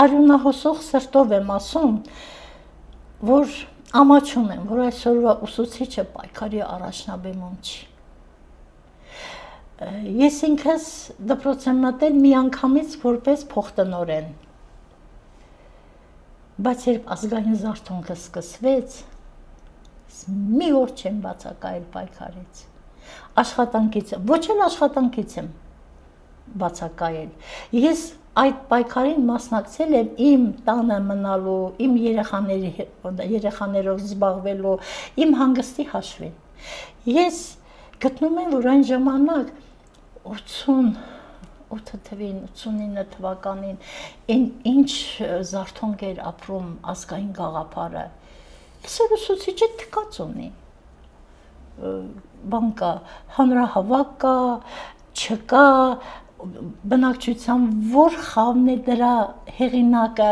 արյունահոսող սրտով եմ ասում, որ ամաչում եմ, որ այսօրվա ուսուցիչը պայքարի առաջնաբեմում չի։ Ես ինքս դպրոց եմ մտել միանգամից որպես փոխտնօրեն, բայց երբ ազգային զարթոնքը սկսվեց, մի օր չեմ բացակայել պայքարից, աշխատանքից, ոչ էլ աշխատանքից եմ բացակայել, ես այդ պայքարին մասնակցել եմ իմ տանը մնալու, իմ երեխաներով զբաղվելու, իմ հանգստի հաշվին, ես գտնում եմ, որ այն ժամանակ 88 թվին, 89 թվականին, ինչ զարթոնք էր ապրում ազգային գաղափարը, այսօր ուսուցիչը թքած ունի, բան կա, հանրահավաք կա, չկա, բնակչության որ խավն է դրա հեղինակը,